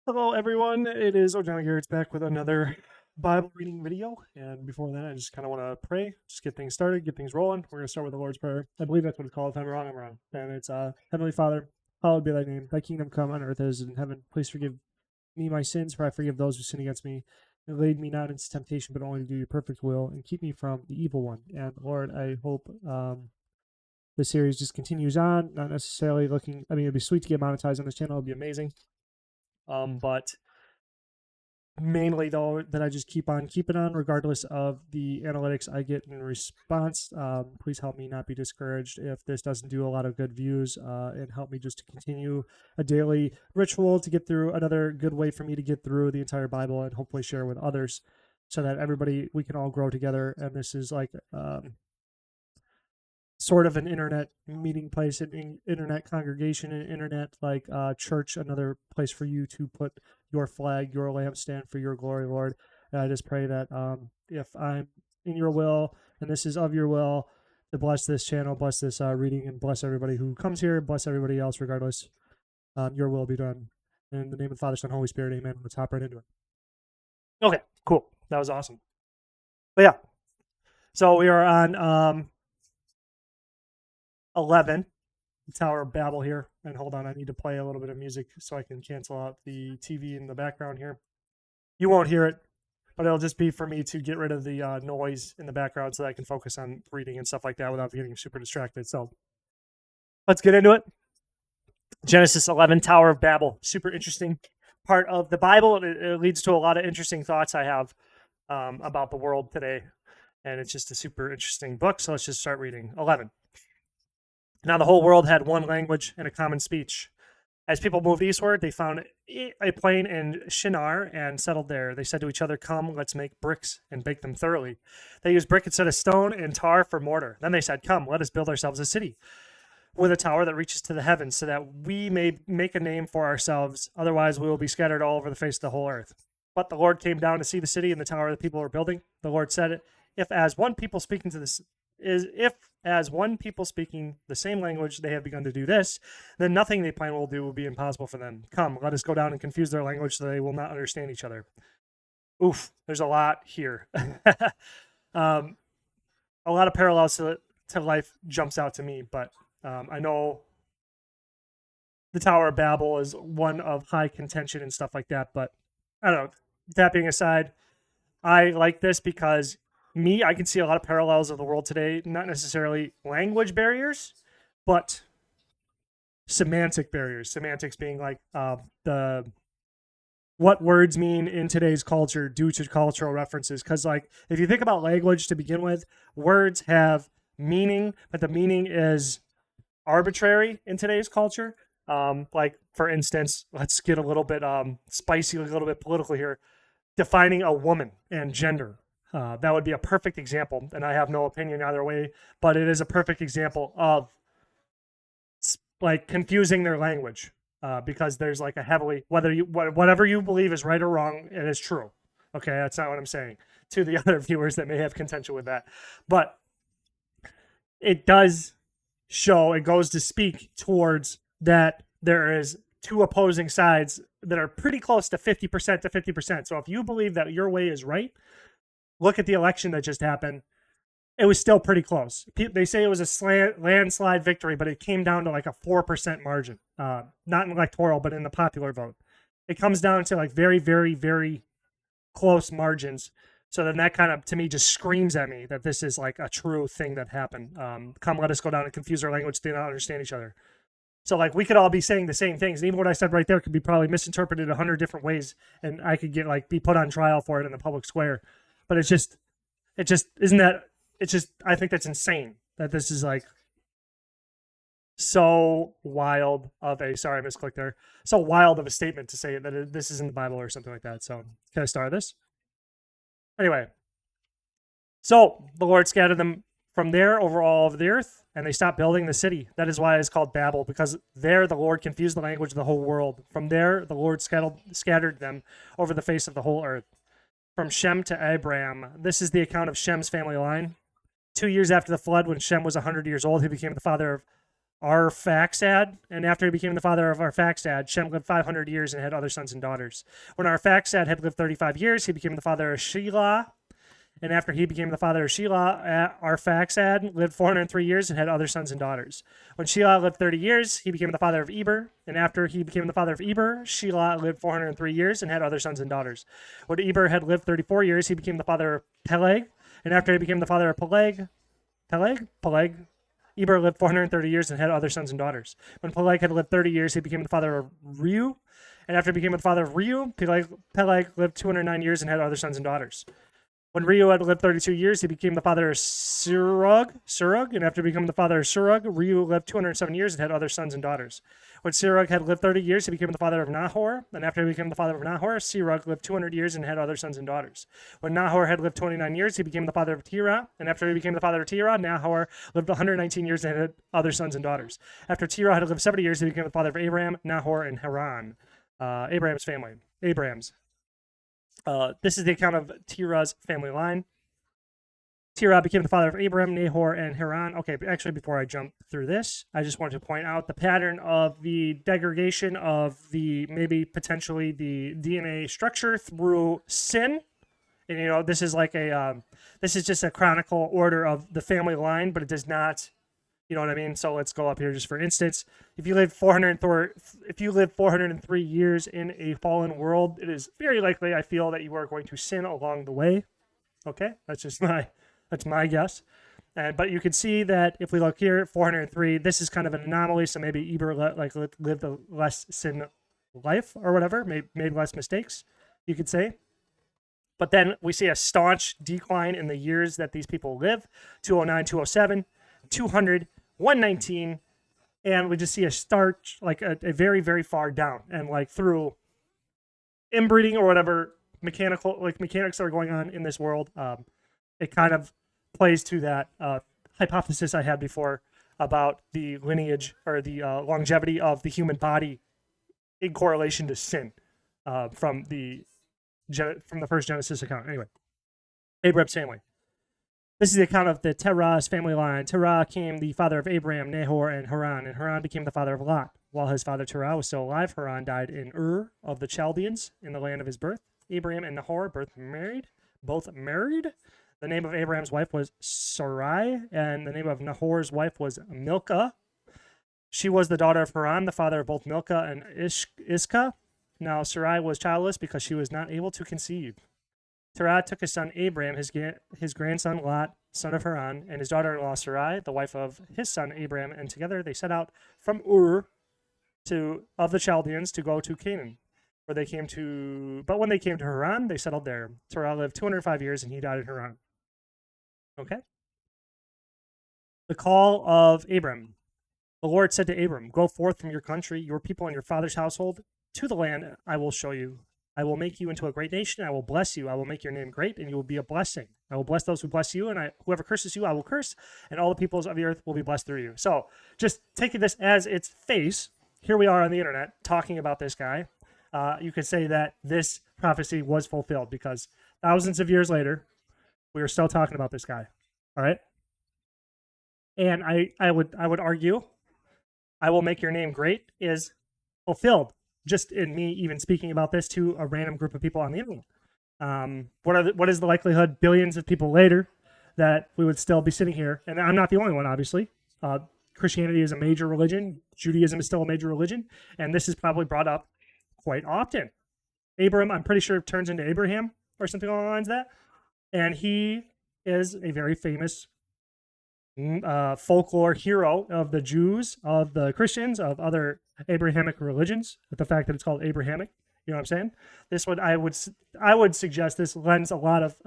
Hello, everyone. It is O'Johnny Garrett's back with another Bible reading video. And before that, I just kind of want to pray, just get things started, get things rolling. We're going to start with the Lord's Prayer. I believe that's what it's called. If I'm wrong, I'm wrong. And it's Heavenly Father, hallowed be thy name. Thy kingdom come on earth as in heaven. Please forgive me my sins, for I forgive those who sin against me. And lead me not into temptation, but only to do your perfect will, and keep me from the evil one. And Lord, I hope the series just continues on, not necessarily looking, I mean, it'd be sweet to get monetized on this channel. It'd be amazing. But mainly though that I just keep on keeping on regardless of the analytics I get in response. Please help me not be discouraged if this doesn't do a lot of good views, and help me just to continue a daily ritual to get through another good way for me to get through the entire Bible and hopefully share with others so that we can all grow together. And this is like sort of an internet meeting place, an internet congregation, an internet like church, another place for you to put your flag, your lampstand for your glory, Lord. And I just pray that if I'm in your will and this is of your will, to bless this channel, bless this reading, and bless everybody who comes here, bless everybody else, regardless. Your will be done. In the name of the Father, Son, Holy Spirit, amen. Let's hop right into it. Okay, cool. That was awesome. But yeah, so we are on 11, the Tower of Babel here. And hold on, I need to play a little bit of music so I can cancel out the TV in the background here. You won't hear it, but it'll just be for me to get rid of the noise in the background so that I can focus on reading and stuff like that without getting super distracted. So let's get into it. Genesis 11, Tower of Babel. Super interesting part of the Bible. It leads to a lot of interesting thoughts I have about the world today. And it's just a super interesting book. So let's just start reading. 11. Now the whole world had one language and a common speech. As people moved eastward, they found a plain in Shinar and settled there. They said to each other, "Come, let's make bricks and bake them thoroughly." They used brick instead of stone and tar for mortar. Then they said, "Come, let us build ourselves a city with a tower that reaches to the heavens, so that we may make a name for ourselves. Otherwise, we will be scattered all over the face of the whole earth." But the Lord came down to see the city and the tower the people were building. The Lord said, "If as one people speaking to this is if as one people speaking the same language they have begun to do this, then nothing they plan will do will be impossible for them. Come, let us go down and confuse their language so they will not understand each other." Oof, there's a lot here. um, a lot of parallels to life jumps out to me, but I know the Tower of Babel is one of high contention and stuff like that. But I don't know. That being aside, I like this because I can see a lot of parallels of the world today, not necessarily language barriers, but semantic barriers. Semantics being like the what words mean in today's culture due to cultural references. Because like if you think about language to begin with, words have meaning, but the meaning is arbitrary in today's culture. Like for instance, let's get a little bit spicy, a little bit political here. Defining a woman and gender. That would be a perfect example, and I have no opinion either way, but it is a perfect example of like confusing their language, because there's like a heavily whatever you believe is right or wrong, it is true. Okay, that's not what I'm saying to the other viewers that may have contention with that, but it does show, it goes to speak towards that there is two opposing sides that are pretty close to 50% to 50%. So if you believe that your way is right, look at the election that just happened. It was still pretty close. They say it was a landslide victory, but it came down to like a 4% margin. Not in electoral, but in the popular vote. It comes down to like very, very, very close margins. So then that kind of, to me, just screams at me that this is like a true thing that happened. Come, let us go down and confuse our language. They don't understand each other. So like we could all be saying the same things. And even what I said right there could be probably misinterpreted 100 different ways, and I could get like be put on trial for it in the public square. But it just isn't that. It's just, I think that's insane that this is like so wild of a, sorry, I misclicked there. So wild of a statement to say that this is in the Bible or something like that. So can I start this? Anyway, so the Lord scattered them from there over all of the earth, and they stopped building the city. That is why it's called Babel, because there the Lord confused the language of the whole world. From there, the Lord scattered them over the face of the whole earth. From Shem to Abraham. This is the account of Shem's family line. 2 years after the flood, when Shem was 100 years old, he became the father of Arphaxad, and after he became the father of Arphaxad, Shem lived 500 years and had other sons and daughters. When Arphaxad had lived 35 years, he became the father of Shelah, and after he became the father of Shelah, Arphaxad lived 403 years and had other sons and daughters. When Shelah lived 30 years, he became the father of Eber, and after he became the father of Eber, Shelah lived 403 years and had other sons and daughters. When Eber had lived 34 years, he became the father of Peleg, and after he became the father of Peleg, Eber lived 430 years and had other sons and daughters. When Peleg had lived 30 years, he became the father of Reu. And after he became the father of Reu, Peleg lived 209 years and had other sons and daughters. When Reu had lived 32 years, he became the father of Serug. And after becoming the father of Serug, Reu lived 207 years and had other sons and daughters. When Serug had lived 30 years, he became the father of Nahor. And after he became the father of Nahor, Serug lived 200 years and had other sons and daughters. When Nahor had lived 29 years, he became the father of Terah. And after he became the father of Terah, Nahor lived 119 years and had other sons and daughters. After Terah had lived 70 years, he became the father of Abraham, Nahor, and Haran. Abraham's family. This is the account of Terah's family line. Terah became the father of Abraham, Nahor, and Haran. Okay, but actually, before I jump through this, I just wanted to point out the pattern of the degradation of maybe potentially the DNA structure through sin. And, this is like this is just a chronicle order of the family line, but it does not, you know what I mean? So let's go up here just for instance. If you live 403 years in a fallen world, it is very likely, I feel, that you are going to sin along the way. Okay, that's my guess. But you can see that if we look here, 403, this is kind of an anomaly. So maybe Eber lived a less sin life or whatever, made less mistakes, you could say. But then we see a staunch decline in the years that these people live: 209, 207, 200, 119, and we just see a start, like a very, very far down, and like through inbreeding or whatever mechanics that are going on in this world, it kind of plays to that hypothesis I had before about the lineage or the longevity of the human body in correlation to sin from the first Genesis account. Anyway, Abraham's family. This is the account of the Terah's family line. Terah became the father of Abraham, Nahor, and Haran became the father of Lot. While his father Terah was still alive, Haran died in Ur of the Chaldeans in the land of his birth. Abraham and Nahor both married. The name of Abraham's wife was Sarai, and the name of Nahor's wife was Milcah. She was the daughter of Haran, the father of both Milcah and Iscah. Now Sarai was childless because she was not able to conceive. Terah took his son Abraham, his grandson Lot, son of Haran, and his daughter-in-law Sarai, the wife of his son Abraham, and together they set out from Ur of the Chaldeans to go to Canaan, but when they came to Haran, they settled there. Terah lived 205 years, and he died in Haran. Okay. The call of Abram. The Lord said to Abram, "Go forth from your country, your people, and your father's household to the land I will show you. I will make you into a great nation. I will bless you. I will make your name great, and you will be a blessing. I will bless those who bless you, and whoever curses you, I will curse, and all the peoples of the earth will be blessed through you." So, just taking this as its face, here we are on the internet talking about this guy. You could say that this prophecy was fulfilled because thousands of years later, we are still talking about this guy. All right. And I would argue, "I will make your name great" is fulfilled just in me even speaking about this to a random group of people on the internet. What is the likelihood billions of people later that we would still be sitting here? And I'm not the only one, obviously. Christianity is a major religion. Judaism is still a major religion. And this is probably brought up quite often. Abram, I'm pretty sure, turns into Abraham or something along the lines of that. And he is a very famous folklore hero of the Jews, of the Christians, of other Abrahamic religions. With the fact that it's called Abrahamic, you know what I'm saying? This one, I would suggest this lends a lot of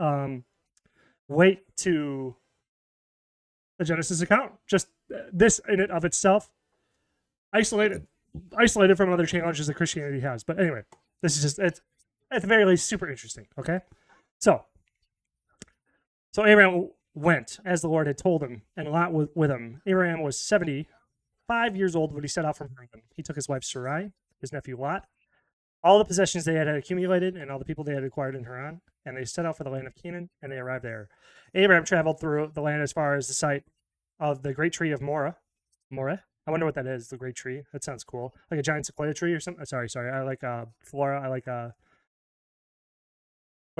weight to the Genesis account. Just this in and of itself, isolated from other challenges that Christianity has. But anyway, this is just, it's at the very least super interesting. Okay, so Abraham went as the Lord had told him, and Lot was with him. Abraham was 75 years old when he set out from Haran. He took his wife Sarai, his nephew Lot, all the possessions they had accumulated, and all the people they had acquired in Haran, and they set out for the land of Canaan, and they arrived there. Abraham traveled through the land as far as the site of the great tree of Moreh, I wonder what that is. The great tree. That sounds cool. Like a giant sequoia tree or something. Sorry. I like flora. I like what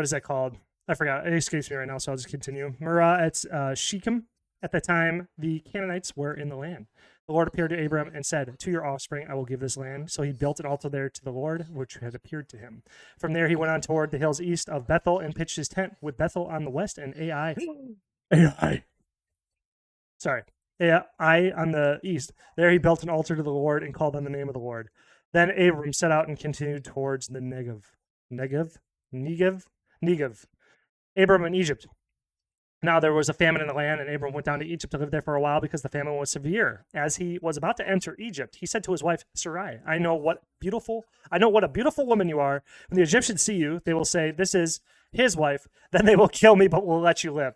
is that called? I forgot. It escapes me right now, so I'll just continue. Murrah at Shechem. At the time, the Canaanites were in the land. The Lord appeared to Abram and said, "To your offspring I will give this land." So he built an altar there to the Lord, which had appeared to him. From there he went on toward the hills east of Bethel and pitched his tent, with Bethel on the west and Ai. Sorry. Ai on the east. There he built an altar to the Lord and called on the name of the Lord. Then Abram set out and continued towards the Negev. Abram in Egypt. Now there was a famine in the land, and Abram went down to Egypt to live there for a while because the famine was severe. As he was about to enter Egypt, he said to his wife Sarai, I know what a beautiful woman you are. When the Egyptians see you, they will say, this is his wife. Then they will kill me, but will let you live.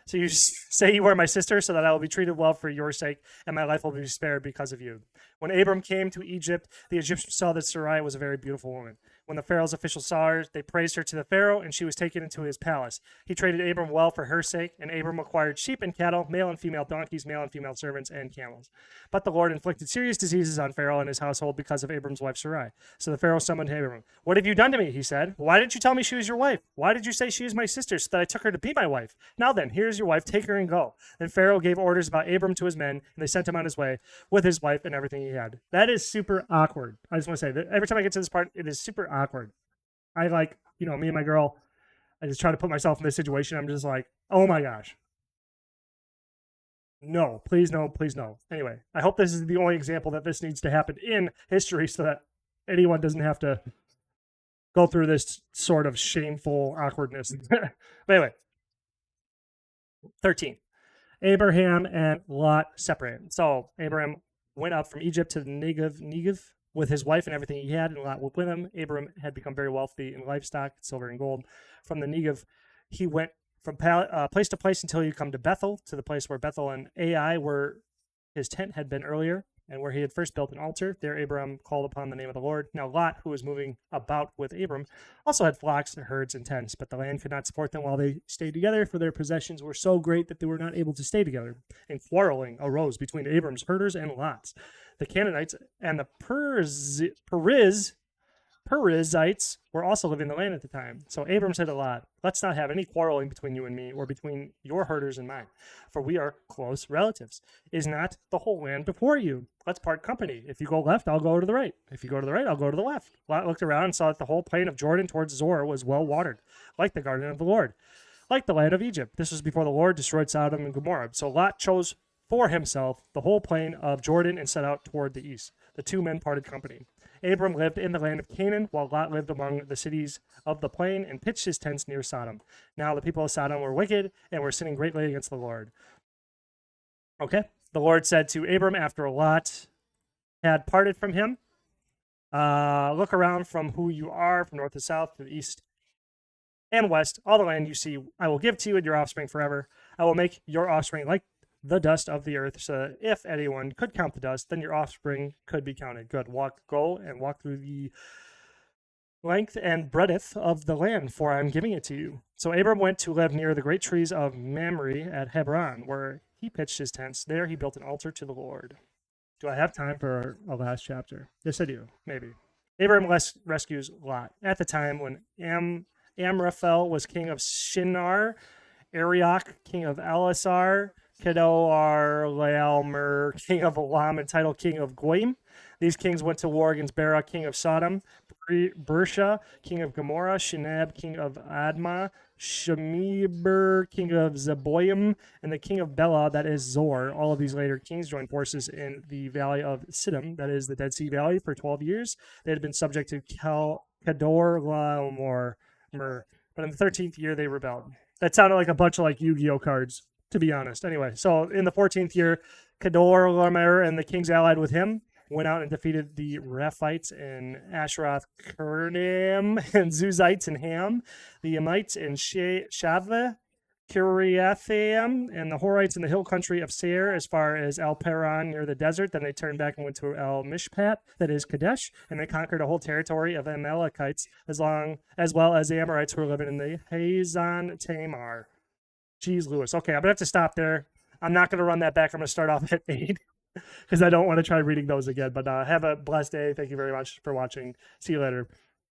So you say you are my sister, so that I will be treated well for your sake, and my life will be spared because of you. When Abram came to Egypt, the Egyptians saw that Sarai was a very beautiful woman. When the Pharaoh's officials saw her, they praised her to the Pharaoh, and she was taken into his palace. He traded Abram well for her sake, and Abram acquired sheep and cattle, male and female donkeys, male and female servants, and camels. But the Lord inflicted serious diseases on Pharaoh and his household because of Abram's wife Sarai. So the Pharaoh summoned Abram. What have you done to me? He said. Why didn't you tell me she was your wife? Why did you say she is my sister, so that I took her to be my wife? Now then, here is your wife. Take her and go. Then Pharaoh gave orders about Abram to his men, and they sent him on his way with his wife and everything he had. That is super awkward. I just want to say that every time I get to this part, it is super awkward. I me and my girl, I just try to put myself in this situation. I'm just like, oh my gosh. No, please no, please no. Anyway, I hope this is the only example that this needs to happen in history so that anyone doesn't have to go through this sort of shameful awkwardness. But anyway, 13. Abraham and Lot separate. So Abraham went up from Egypt to the Negev with his wife and everything he had, and Lot went with him. Abram had become very wealthy in livestock, silver and gold. From the Negev, he went from place to place until he come to Bethel, to the place where Bethel and Ai, where his tent had been earlier, and where he had first built an altar. There Abram called upon the name of the Lord. Now Lot, who was moving about with Abram, also had flocks and herds and tents, but the land could not support them while they stayed together, for their possessions were so great that they were not able to stay together. And quarreling arose between Abram's herders and Lot's. The Canaanites and the Perizzites were also living in the land at the time. So Abram said to Lot, let's not have any quarreling between you and me, or between your herders and mine, for we are close relatives. Is not the whole land before you? Let's part company. If you go left, I'll go to the right. If you go to the right, I'll go to the left. Lot looked around and saw that the whole plain of Jordan towards Zoar was well watered, like the garden of the Lord, like the land of Egypt. This was before the Lord destroyed Sodom and Gomorrah. So Lot chose for himself the whole plain of Jordan and set out toward the east. The two men parted company. Abram lived in the land of Canaan, while Lot lived among the cities of the plain and pitched his tents near Sodom. Now the people of Sodom were wicked and were sinning greatly against the Lord. Okay. The Lord said to Abram after Lot had parted from him, look around from who you are, from north to south, to the east and west. All the land you see I will give to you and your offspring forever. I will make your offspring like the dust of the earth, so that if anyone could count the dust, then your offspring could be counted. Good. Go and walk through the length and breadth of the land, for I am giving it to you. So Abram went to live near the great trees of Mamre at Hebron, where he pitched his tents. There he built an altar to the Lord. Do I have time for a last chapter? Yes, I do. Maybe. Abram rescues Lot. At the time when Amraphel was king of Shinar, Arioch, king of Elasar, Kedorlaomer, king of Elam, and Tidal, king of Goyim. These kings went to war against Bera, king of Sodom, Bersha, king of Gomorrah, Shinab, king of Admah, Shemeber, king of Zeboim, and the king of Bela, that is Zor. All of these later kings joined forces in the valley of Siddim, that is the Dead Sea Valley, for 12 years. They had been subject to Kedorlaomer, but in the 13th year they rebelled. That sounded like a bunch of Yu-Gi-Oh cards, to be honest. Anyway, so in the 14th year, Kedorlaomer and the kings allied with him went out and defeated the Rephites in Asheroth Karnaim, and Zuzites in Ham, the Amites in Shaveh, Kiriathaim, and the Horites in the hill country of Seir, as far as El Paran near the desert. Then they turned back and went to El Mishpat, that is Kadesh, and they conquered a whole territory of Amalekites, as well as the Amorites who were living in the Hazan Tamar. Jeez, Lewis. Okay, I'm going to have to stop there. I'm not going to run that back. I'm going to start off at 8. because I don't want to try reading those again. But have a blessed day. Thank you very much for watching. See you later.